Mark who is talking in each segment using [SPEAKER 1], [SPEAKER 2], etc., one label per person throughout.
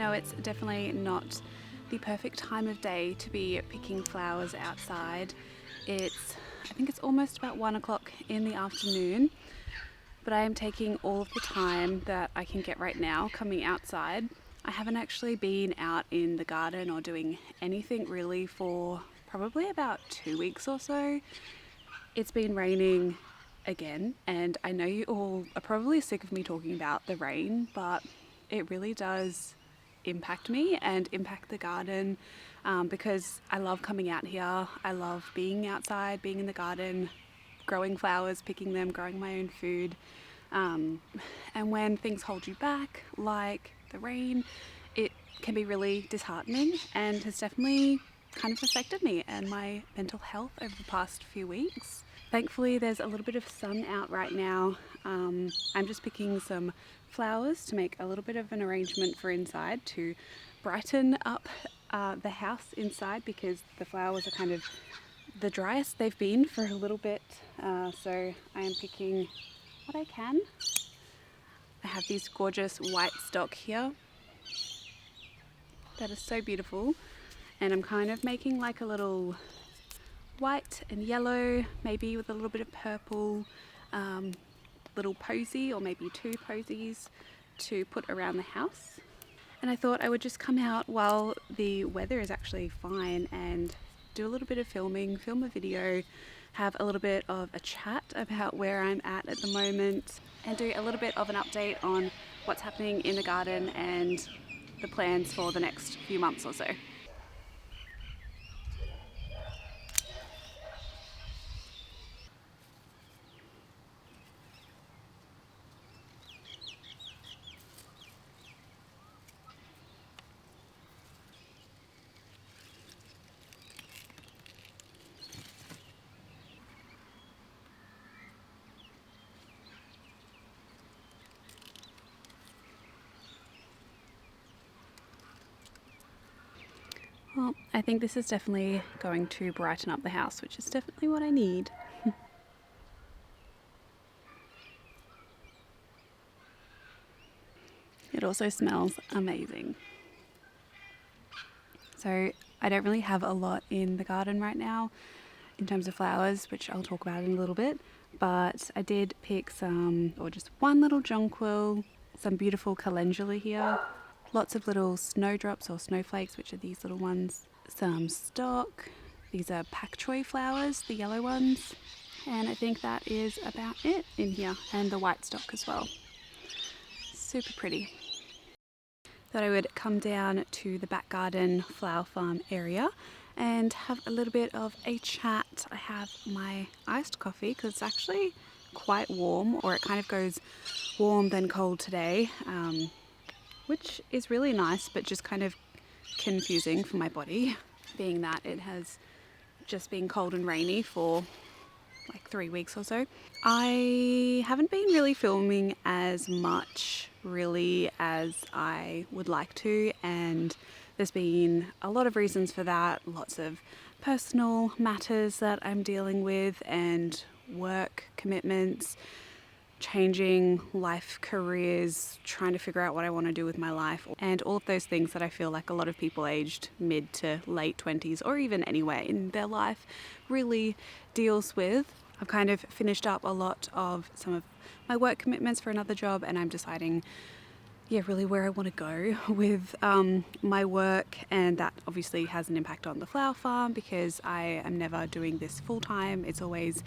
[SPEAKER 1] know it's definitely not the perfect time of day to be picking flowers outside. I think it's almost about 1 o'clock in the afternoon, but I am taking all of the time that I can get right now coming outside. I haven't actually been out in the garden or doing anything really for probably about 2 weeks or so. It's been raining again, and I know you all are probably sick of me talking about the rain, but it really does impact me and impact the garden, because I love coming out here. I love being outside, being in the garden, growing flowers, picking them, growing my own food. And when things hold you back, like the rain, it can be really disheartening and has definitely kind of affected me and my mental health over the past few weeks. Thankfully, there's a little bit of sun out right now. I'm just picking some flowers to make a little bit of an arrangement for inside to brighten up the house inside, because the flowers are kind of the driest they've been for a little bit. So I am picking what I can. I have these gorgeous white stock here that is so beautiful, and I'm kind of making like a little white and yellow, maybe with a little bit of purple, little posy or maybe 2 posies to put around the house. And I thought I would just come out while the weather is actually fine and do a little bit of filming, film a video, have a little bit of a chat about where I'm at the moment, and do a little bit of an update on what's happening in the garden and the plans for the next few months or so. Well, I think this is definitely going to brighten up the house, which is definitely what I need. It also smells amazing. So I don't really have a lot in the garden right now in terms of flowers, which I'll talk about in a little bit, but I did pick some, or just one little jonquil, some beautiful calendula here, lots of little snowdrops or snowflakes, which are these little ones, some stock, these are pak choi flowers, the yellow ones, and I think that is about it in here, and the white stock as well. Super pretty. Thought I would come down to the back garden flower farm area and have a little bit of a chat. I have my iced coffee because it's actually quite warm, or it kind of goes warm then cold today, which is really nice but just kind of confusing for my body, being that it has just been cold and rainy for like 3 weeks or so. I haven't been really filming as much really as I would like to, and there's been a lot of reasons for that. Lots of personal matters that I'm dealing with and work commitments, changing life careers, trying to figure out what I want to do with my life, and all of those things that I feel like a lot of people aged mid to late 20s or even anywhere in their life really deals with. I've kind of finished up a lot of some of my work commitments for another job, and I'm deciding really where I want to go with my work, and that obviously has an impact on the flower farm because I am never doing this full time. It's always,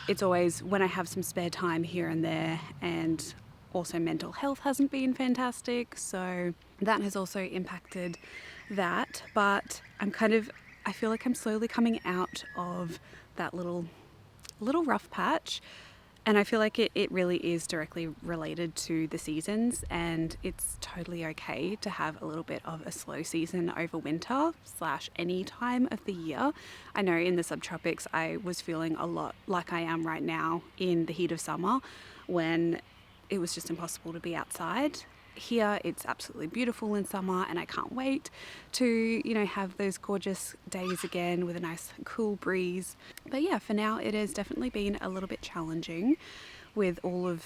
[SPEAKER 1] it's always when I have some spare time here and there, and also mental health hasn't been fantastic, so that has also impacted that. But I feel like I'm slowly coming out of that little rough patch, and I feel like it really is directly related to the seasons, and it's totally okay to have a little bit of a slow season over winter / any time of the year. I know in the subtropics I was feeling a lot like I am right now in the heat of summer when it was just impossible to be outside. Here it's absolutely beautiful in summer, and I can't wait to have those gorgeous days again with a nice cool breeze. But yeah, for now it has definitely been a little bit challenging with all of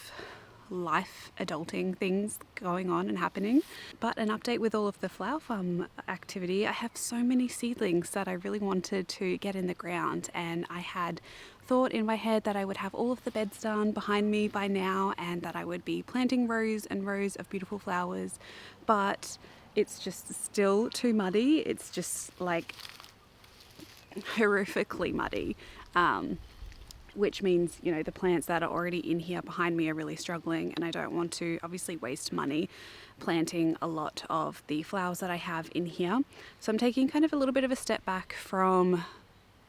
[SPEAKER 1] life adulting things going on and happening. But an update with all of the flower farm activity, I have so many seedlings that I really wanted to get in the ground, and I had thought in my head that I would have all of the beds done behind me by now and that I would be planting rows and rows of beautiful flowers, but it's just still too muddy. It's just like horrifically muddy, which means, you know, the plants that are already in here behind me are really struggling, and I don't want to obviously waste money planting a lot of the flowers that I have in here. So I'm taking kind of a little bit of a step back from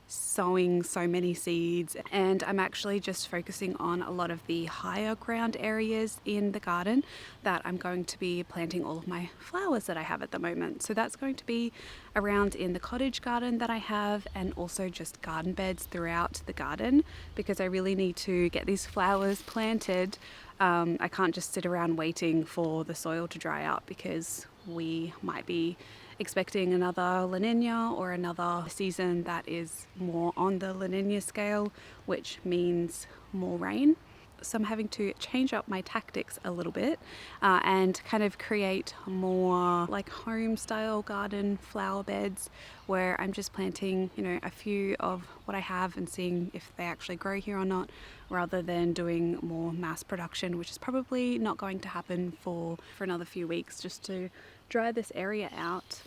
[SPEAKER 1] sowing so many seeds, and I'm actually just focusing on a lot of the higher ground areas in the garden that I'm going to be planting all of my flowers that I have at the moment. So that's going to be around in the cottage garden that I have, and also just garden beds throughout the garden, because I really need to get these flowers planted. I can't just sit around waiting for the soil to dry out, because we might be expecting another La Nina or another season that is more on the La Nina scale, which means more rain. So I'm having to change up my tactics a little bit and kind of create more like home style garden flower beds where I'm just planting, you know, a few of what I have and seeing if they actually grow here or not, rather than doing more mass production, which is probably not going to happen for another few weeks, just to dry this area out.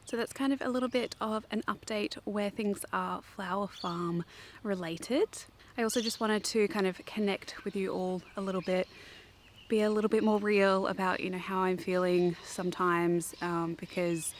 [SPEAKER 1] So that's kind of a little bit of an update where things are flower farm related. I also just wanted to kind of connect with you all a little bit, be a little bit more real about, you know, how I'm feeling sometimes, because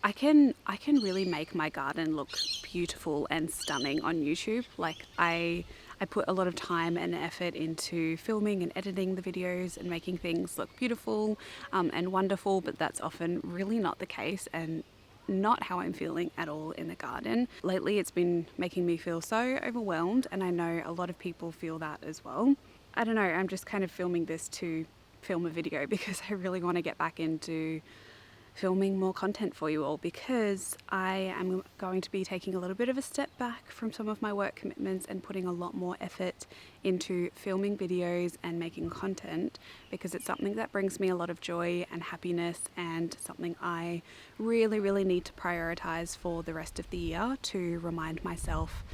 [SPEAKER 1] I can really make my garden look beautiful and stunning on YouTube. Like I put a lot of time and effort into filming and editing the videos and making things look beautiful and wonderful, but that's often really not the case and not how I'm feeling at all in the garden. Lately it's been making me feel so overwhelmed, and I know a lot of people feel that as well. I don't know, I'm just kind of filming this to film a video because I really want to get back into filming more content for you all, because I am going to be taking a little bit of a step back from some of my work commitments and putting a lot more effort into filming videos and making content, because it's something that brings me a lot of joy and happiness, and something I really need to prioritize for the rest of the year, to remind myself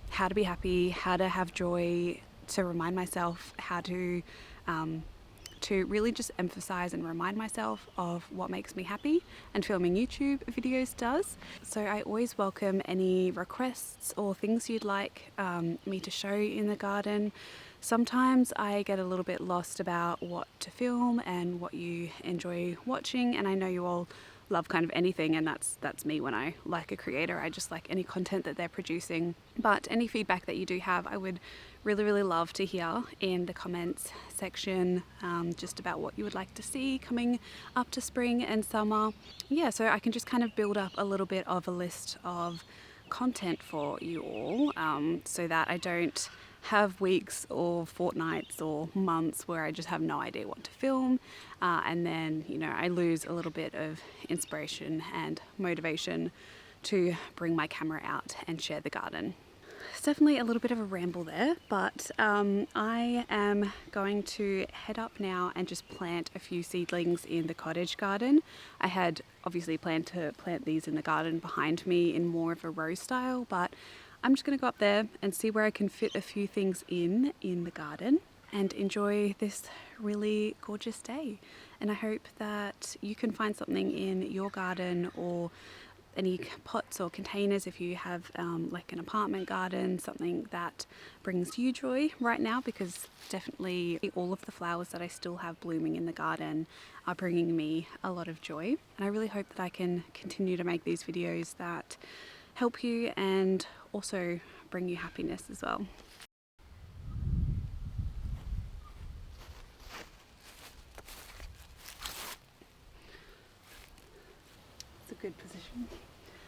[SPEAKER 1] how to be happy, how to have joy, to remind myself how to really just emphasize and remind myself of what makes me happy, and filming YouTube videos does. So I always welcome any requests or things you'd like me to show in the garden. Sometimes I get a little bit lost about what to film and what you enjoy watching, and I know you all love kind of anything, and that's me when I like a creator. I just like any content that they're producing. But any feedback that you do have, I would really love to hear in the comments section, just about what you would like to see coming up to spring and summer. Yeah, so I can just kind of build up a little bit of a list of content for you all, so that I don't have weeks or fortnights or months where I just have no idea what to film, and then, you know, I lose a little bit of inspiration and motivation to bring my camera out and share the garden. It's definitely a little bit of a ramble there, but I am going to head up now and just plant a few seedlings in the cottage garden. I had obviously planned to plant these in the garden behind me in more of a row style, but I'm just going to go up there and see where I can fit a few things in the garden and enjoy this really gorgeous day. And I hope that you can find something in your garden, or any pots or containers if you have like an apartment garden, something that brings you joy right now, because definitely all of the flowers that I still have blooming in the garden are bringing me a lot of joy. And I really hope that I can continue to make these videos that help you and also bring you happiness as well. It's a good position.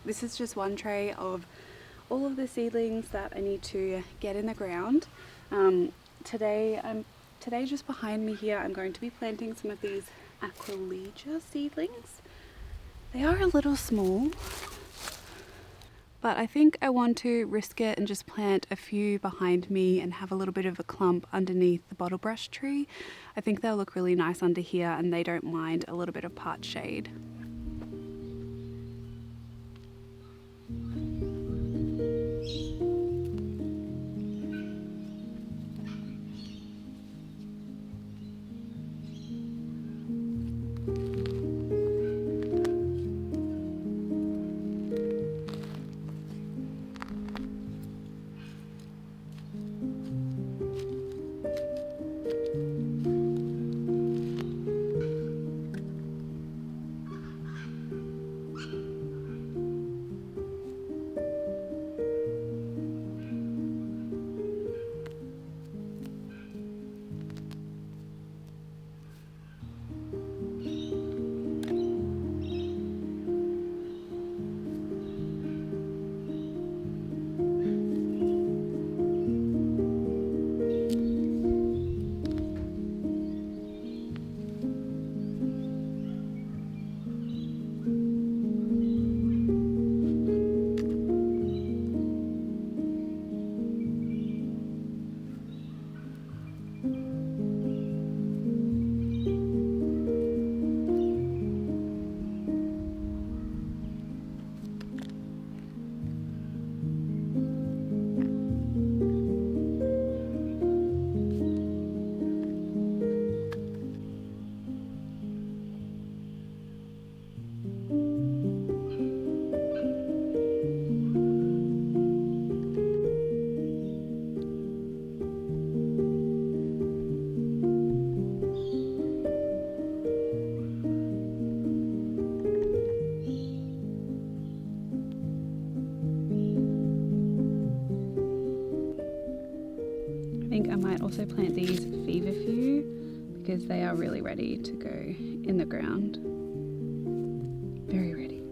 [SPEAKER 1] This is just one tray of all of the seedlings that I need to get in the ground. Today just behind me here, I'm going to be planting some of these Aquilegia seedlings. They are a little small, But I think I want to risk it and just plant a few behind me and have a little bit of a clump underneath the bottle brush tree. I think they'll look really nice under here and they don't mind a little bit of part shade. I think I might also plant these feverfew because they are really ready to go in the ground. Very ready.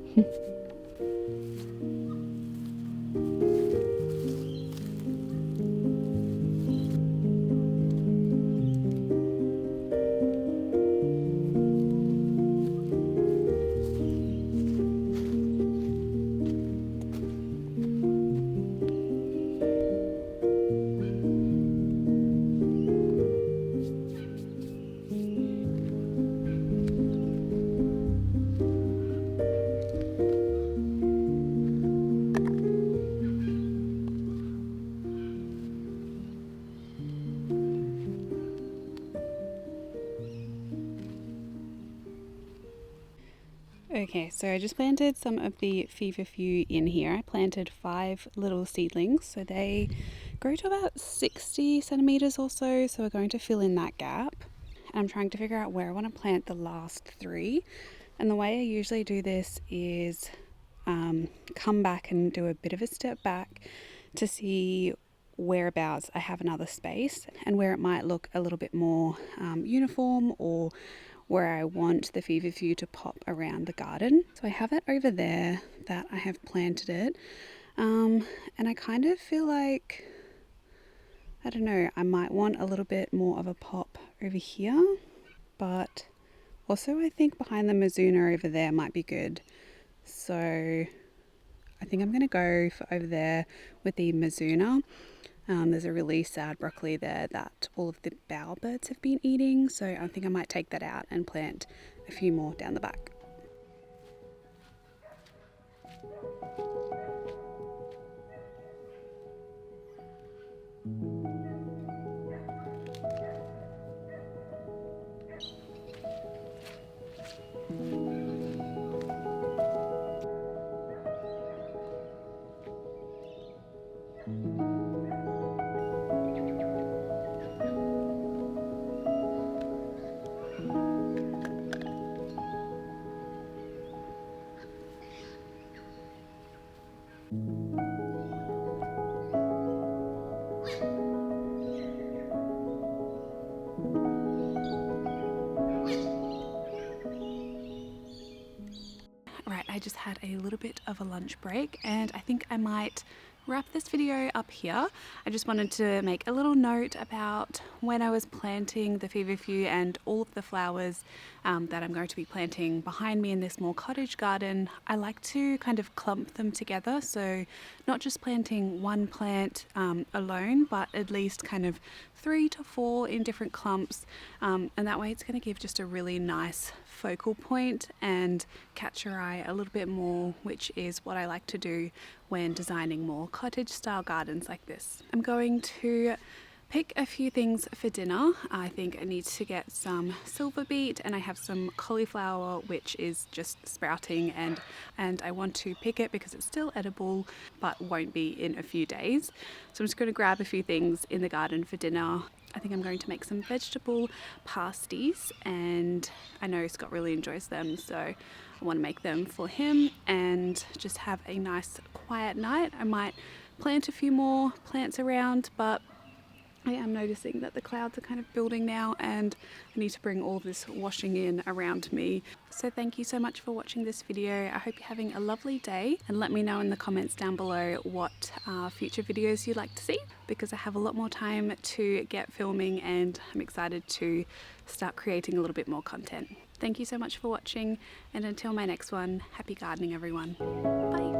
[SPEAKER 1] Okay, so I just planted some of the feverfew in here. I planted 5 little seedlings, so they grow to about 60 centimeters or so, so we're going to fill in that gap. And I'm trying to figure out where I want to plant the last 3. And the way I usually do this is come back and do a bit of a step back to see whereabouts I have another space and where it might look a little bit more uniform, or where I want the feverfew to pop around the garden. So I have it over there that I have planted it, and I kind of feel like, I don't know, I might want a little bit more of a pop over here, but also I think behind the Mizuna over there might be good. So I think I'm going to go for over there with the Mizuna. There's a really sad broccoli there that all of the bowerbirds have been eating, so I think I might take that out and plant a few more down the back. Right, I just had a little bit of a lunch break and I think I might wrap this video up here. I just wanted to make a little note about when I was planting the feverfew and all of the flowers that I'm going to be planting behind me in this small cottage garden. I like to kind of clump them together, so not just planting one plant alone, but at least kind of 3 to 4 in different clumps, and that way it's going to give just a really nice focal point and catch your eye a little bit more, which is what I like to do when designing more cottage style gardens like this. I'm going to pick a few things for dinner. I think I need to get some silver beet, and I have some cauliflower which is just sprouting, and I want to pick it because it's still edible but won't be in a few days. So I'm just going to grab a few things in the garden for dinner. I think I'm going to make some vegetable pasties, and I know Scott really enjoys them, so I want to make them for him and just have a nice quiet night. I might plant a few more plants around, but I am noticing that the clouds are kind of building now, and I need to bring all this washing in around me. So thank you so much for watching this video. I hope you're having a lovely day, and let me know in the comments down below what future videos you'd like to see, because I have a lot more time to get filming and I'm excited to start creating a little bit more content. Thank you so much for watching, and until my next one, happy gardening everyone. Bye.